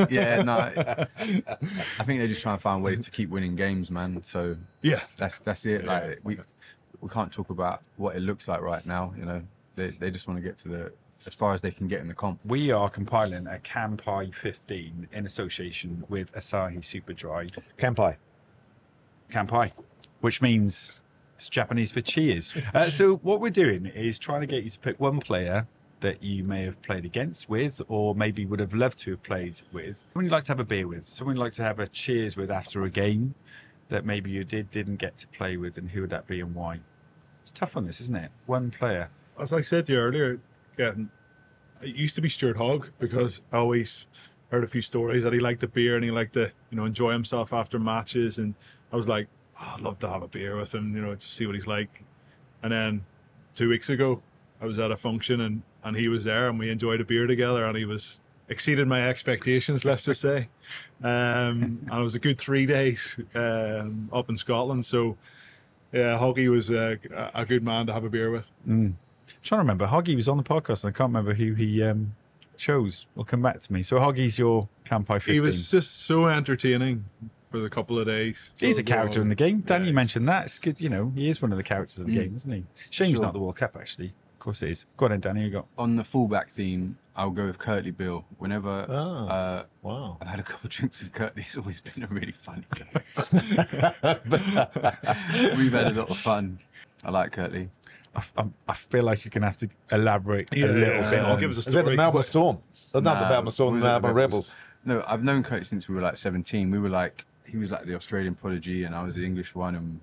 Yeah, no. I think they're just trying to find ways to keep winning games, man. So yeah. that's it. Like we can't talk about what it looks like right now. You know, they just want to get to as far as they can get in the comp. We are compiling a Kampai 15 in association with Asahi Super Dry. Kampai. Kampai, which means it's Japanese for cheers. So what we're doing is trying to get you to pick one player that you may have played against with, or maybe would have loved to have played with. Someone you'd like to have a beer with, someone you'd like to have a cheers with after a game that maybe you didn't get to play with, and who would that be and why? It's tough on this, isn't it? One player. As I said to you earlier, it used to be Stuart Hogg because I always heard a few stories that he liked the beer and he liked to, enjoy himself after matches. And I was like, I'd love to have a beer with him, to see what he's like. And then 2 weeks ago, I was at a function and he was there and we enjoyed a beer together and he exceeded my expectations, let's just say. And it was a good 3 days up in Scotland. So, yeah, Hoggy was a good man to have a beer with. I'm trying to remember. Hoggy was on the podcast and I can't remember who he chose. Will come back to me. So Hoggy's your Campai 15. He was just so entertaining for the couple of days. He's So a character in the game. Danny, you mentioned that. It's good, he is one of the characters of the game, isn't he? Shame's Sure. not the World Cup, actually. Of course it is. Go on then, Danny, you got. On the fullback theme, I'll go with Curtly Bill. Whenever Wow. I've had a couple of drinks with Curtly, it's always been a really funny guy. We've had a lot of fun. I like Curtly. I feel like you're going to have to elaborate a little bit. I'll on give us a Is that story. the Melbourne Storm? Not the Melbourne Storm, the was it Melbourne Rebels. No, I've known Curtly since we were like 17. We were like, he was like the Australian prodigy and I was the English one. And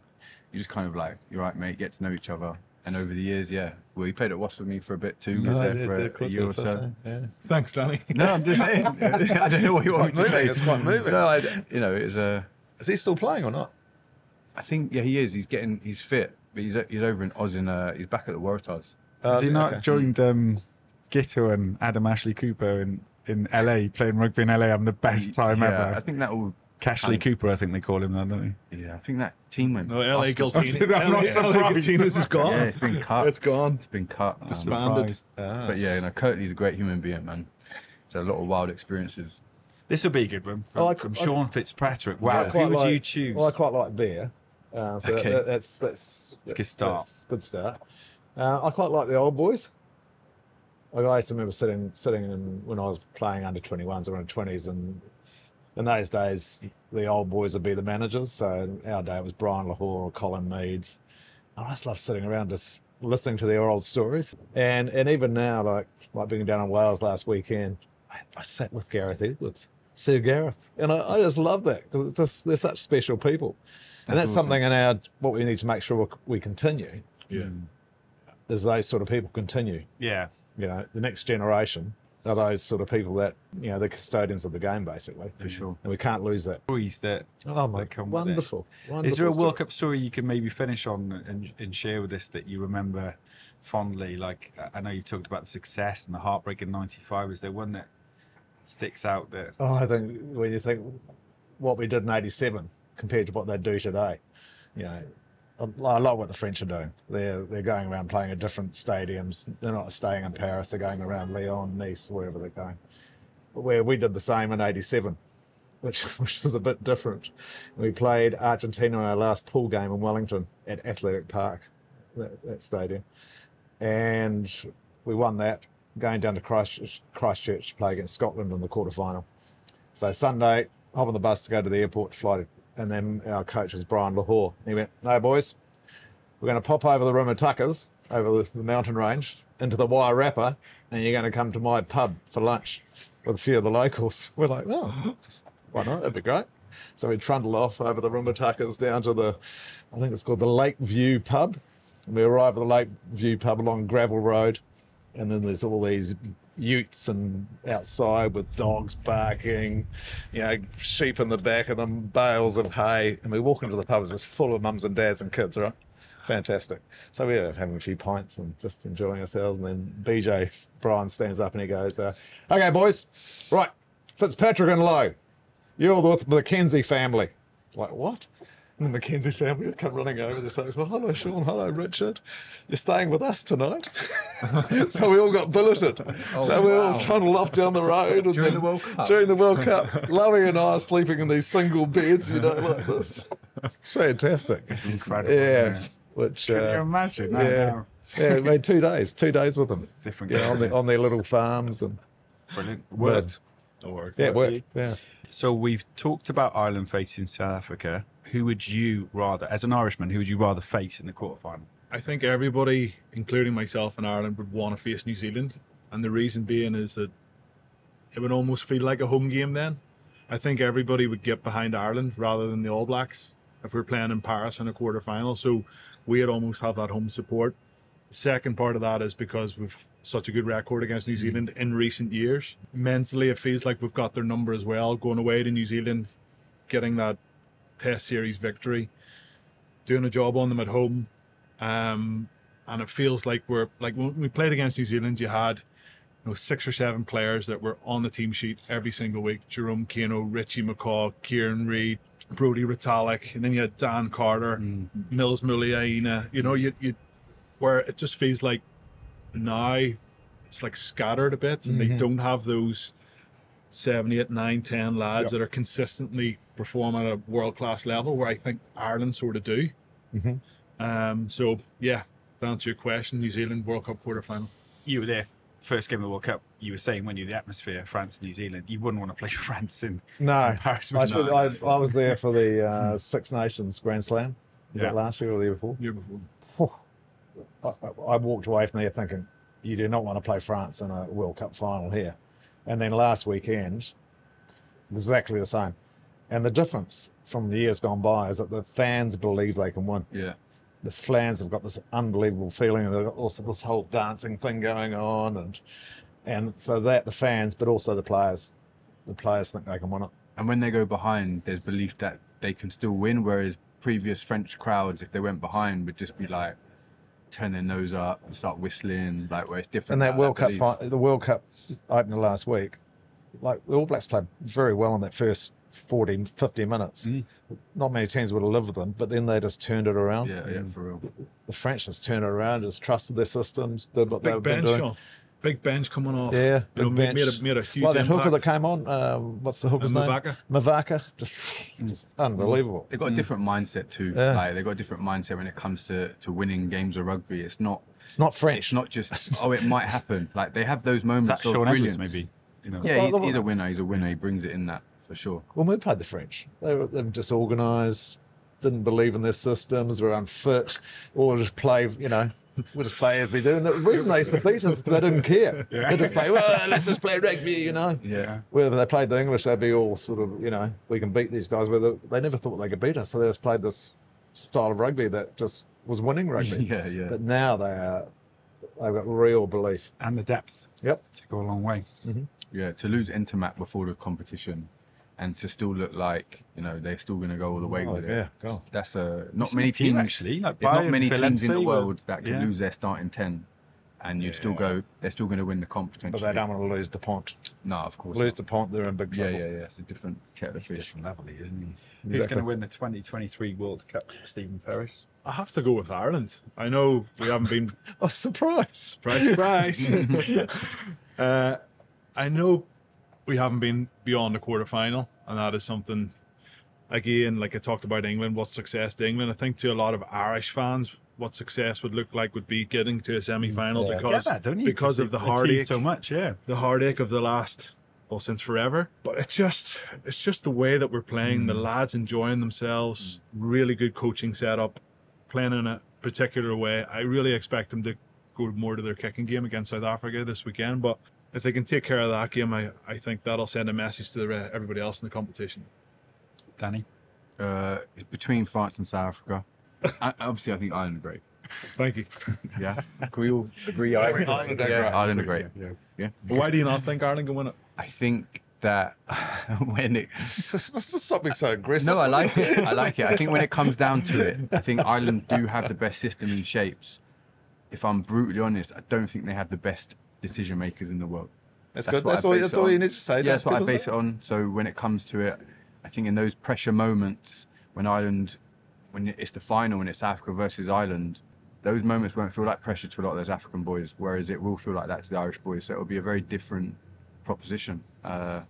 you just kind of like, you're right, mate, get to know each other. And over the years, well, he played at Wasps with me for a bit too. He was there for a year or so. Yeah. Thanks, Danny. No, I'm just saying. I don't know what you want me to say. It's quite moving. No, it's a. Is he still playing or not? I think he is. He's fit, but he's over in Oz he's back at the Waratahs. Has he not Okay. joined Gitto and Adam Ashley Cooper in LA, playing rugby in LA, having the best time Yeah, ever? I think that will. Cashley Cooper, I think they call him now, don't Yeah, I think that team went. No, LA bust. Giltinas. I'm not surprised. is gone. Yeah, it's been cut. It's gone. It's been cut. Disbanded. But yeah, Curtly's a great human being, man. So a lot of wild experiences. This will be a good one from Sean Fitzpatrick. I Wow, quite who would you like- choose? Well, I quite like beer. So Okay. that's a good start. That's a good start. I quite like the old boys. Like I used to remember sitting in when I was playing under 21s or under 20s, and in those days the old boys would be the managers. So in our day it was Brian Lahore or Colin Meads. I just love sitting around just listening to their old stories. And even now, like being down in Wales last weekend, I sat with Gareth Edwards, Sir Gareth, and I just love that because it's just they're such special people. And that's awesome. something in what we need to make sure we continue Yeah. is those sort of people continue. Yeah. The next generation are those sort of people that, the custodians of the game, basically. For sure. And we can't lose that. Stories that come with it. Wonderful. Is there a Wonderful World story. Cup story you can maybe finish on and share with us that you remember fondly? Like, I know you talked about the success and the heartbreak in '95. Is there one that sticks out that? Oh, I think when you think what we did in '87 compared to what they do today, I like what the French are doing. They're going around playing at different stadiums. They're not staying in Paris. They're going around Lyon, Nice, wherever they're going. But where we did the same in '87, which was a bit different. We played Argentina in our last pool game in Wellington at Athletic Park, that stadium, and we won that. Going down to Christchurch to play against Scotland in the quarterfinal. So Sunday, hop on the bus to go to the airport to fly to. And then our coach was Brian Lahore. And he went, "No, boys, we're going to pop over the Rimatuckers, over the mountain range, into the Wairarapa, and you're going to come to my pub for lunch with a few of the locals." We're like, "Oh, why not? That'd be great." So we trundled off over the Rimatuckers down to I think it's called the Lakeview pub. And we arrive at the Lakeview pub along gravel road. And then there's all these utes and outside with dogs barking, sheep in the back of them, bales of hay. And we walk into the pub, it's just full of mums and dads and kids, right? Fantastic. So we're having a few pints and just enjoying ourselves. And then BJ, Brian, stands up and he goes, "Okay, boys, right, Fitzpatrick and Lowe, you're the Mackenzie family." Like, what? And the Mackenzie family come running over. They're saying, "Oh, hello, Sean. Hello, Richard. You're staying with us tonight." So we all got billeted. So we all trundled off down the road. And During then the World Cup? During the World Cup. Lovey and I are sleeping in these single beds, like this. It's fantastic. It's incredible. Yeah. Isn't it? Which, Can you imagine? No, yeah. no. Yeah, we made 2 days with them. Different. Yeah, on their little farms. And Brilliant. Worked. yeah, it worked. Yeah. So we've talked about Ireland facing South Africa. Who would you rather, as an Irishman, who would you rather face in the quarterfinal? I think everybody, including myself in Ireland, would want to face New Zealand. And the reason being is that it would almost feel like a home game then. I think everybody would get behind Ireland rather than the All Blacks if we're playing in Paris in a quarter-final. So we'd almost have that home support. Second part of that is because we've such a good record against New Zealand in recent years. Mentally, it feels like we've got their number as well. Going away to New Zealand, getting that Test series victory, doing a job on them at home, and it feels like we're like when we played against New Zealand, you had 6 or 7 players that were on the team sheet every single week: Jerome Kano, Richie McCaw, Kieran Reid, Brodie Retallick, and then you had Dan Carter, Mills Muliaina. You where it just feels like now it's like scattered a bit, and they don't have those 7, 8, 9, 10 lads that are consistently performing at a world-class level, where I think Ireland sort of do. So yeah, to answer your question, New Zealand World Cup quarterfinal. You were there, first game of the World Cup. You were saying when you're the atmosphere, France, New Zealand, you wouldn't want to play France in Paris. I was there for the Six Nations Grand Slam. Was that last year or the year before? Year before. I walked away from there thinking, you do not want to play France in a World Cup final here. And then last weekend, exactly the same. And the difference from the years gone by is that the fans believe they can win. Yeah. The fans have got this unbelievable feeling, and they've got also this whole dancing thing going on, and so that the fans, but also the players think they can win it. And when they go behind, there's belief that they can still win, whereas previous French crowds, if they went behind, would just be like, turn their nose up and start whistling, like, where it's different. And that World Cup, the World Cup opener last week, like the All Blacks played very well in that first 40, 50 minutes. Not many teams would have lived with them, but then they just turned it around. Yeah, for real. The French just turned it around, just trusted their systems, did what they've been doing. Sean. Big bench coming off. Yeah, big bench. Made a huge that hooker impact. that came on, what's the hooker's name? Mavaka. Just unbelievable. They've got a different mindset too. Yeah. Like, they've got a different mindset when it comes to winning games of rugby. It's not French. It's not just, oh, it might happen. Like, they have those moments That's of Shaun brilliance. Edwards, maybe. Yeah, he's a winner. He's a winner. He brings it in that for sure. When we played the French, they were disorganised, didn't believe in their systems, were unfit, or just play, we'll just play as we do. And the reason they used to beat us is because they didn't care. They just play, well, let's just play rugby, Yeah. Whether they played the English, they'd be all sort of, we can beat these guys. Whether they never thought they could beat us, so they just played this style of rugby that just was winning rugby. Yeah. But now they've got real belief. And the depth. Yep. To go a long way. Yeah, to lose Intermat before the competition and to still look like, they're still going to go all the way with it. Yeah, go. That's not many teams, actually. Like there's not Bayern, many teams in the Valencia world that can yeah. lose their starting 10 and you'd still go, they're still going to win the comp But potentially. they don't want to lose DuPont. No, of course Lose not. DuPont, they're in big trouble. Yeah. It's a different kettle of He's fish. different level, isn't he? Who's Exactly. going to win the 2023 World Cup? Stephen Ferris. I have to go with Ireland. I know we haven't been Oh, surprise. surprise. I know we haven't been beyond the quarterfinal, and that is something, again, like I talked about England, what's success to England. I think to a lot of Irish fans, what success would look like would be getting to a semi-final Yeah. because, Get that, don't you? because of the they achieved heartache, so much, yeah. the heartache of the last, well, since forever. But it's just the way that we're playing, the lads enjoying themselves, really good coaching setup, playing in a particular way. I really expect them to go more to their kicking game against South Africa this weekend, but if they can take care of that game, I think that'll send a message to everybody else in the competition. Danny. It's between France and South Africa. Obviously, I think Ireland are great. Thank you. Yeah. Can we all agree Ireland? Ireland are Yeah, great. Ireland are great. Yeah. But why do you not think Ireland can win it? I think that when it... Let's just stop being so aggressive. No, I like it. I think when it comes down to it, I think Ireland do have the best system and shapes. If I'm brutally honest, I don't think they have the best decision makers in the world. That's good. what That's I all, base that's it all on. you need to say. Yeah, that's what I People base say. it on. So when it comes to it, I think in those pressure moments when Ireland, when it's the final and it's Africa versus Ireland, those moments won't feel like pressure to a lot of those African boys, whereas it will feel like that to the Irish boys. So it'll be a very different proposition. But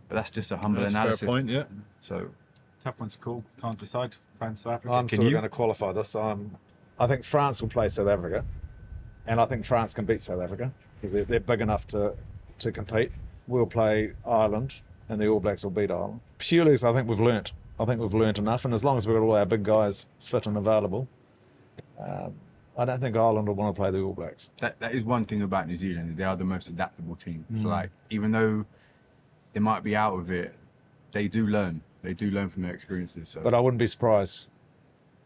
that's just a humble That's a analysis. fair point, yeah. So Tough one to call. Can't decide. France, South Africa. I'm Can sort of you? going to qualify this. I think France will play South Africa, and I think France can beat South Africa because they're big enough to compete. We'll play Ireland, and the All Blacks will beat Ireland. Purely because I think we've learnt. I think we've learnt enough, and as long as we've got all our big guys fit and available, I don't think Ireland will want to play the All Blacks. that is one thing about New Zealand. They are the most adaptable team. So like, even though they might be out of it, they do learn. They do learn from their experiences. So But I wouldn't be surprised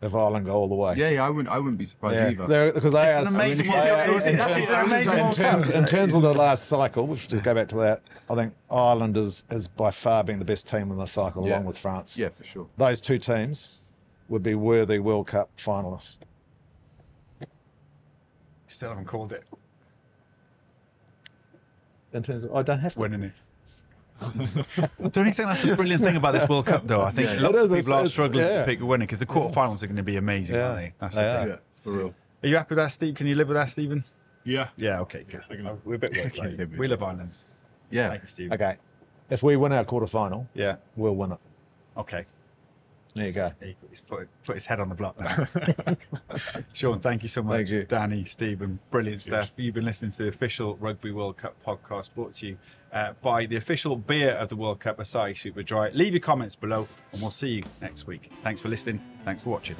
if Ireland go all the way. Yeah, I wouldn't be surprised either. Because they are an amazing World Cup, isn't it? It's an amazing World Cup. in terms of the last cycle, which just go back to that, I think Ireland is by far being the best team in the cycle, along with France. Yeah, for sure. Those two teams would be worthy World Cup finalists. Still haven't called it. In terms of, I don't have to. Winning it. Don't you think that's the brilliant thing about this World Cup, though? I think lots of people are struggling to pick a winner because the quarterfinals are going to be amazing, aren't they? That's the thing. Yeah, for real. Are you happy with that, Steve? Can you live with that, Stephen? Yeah. Yeah, okay, good. We're a bit worried. We love Ireland. Yeah. Thank you, Steve. Okay. If we win our quarterfinal, Yeah, we'll win it. okay. There you go. He's put his head on the block now. Sean, thank you so much. Thank you. Danny, Stephen, brilliant stuff. You've been listening to the official Rugby World Cup podcast brought to you by the official beer of the World Cup, Asahi Super Dry. Leave your comments below and we'll see you next week. Thanks for listening. Thanks for watching.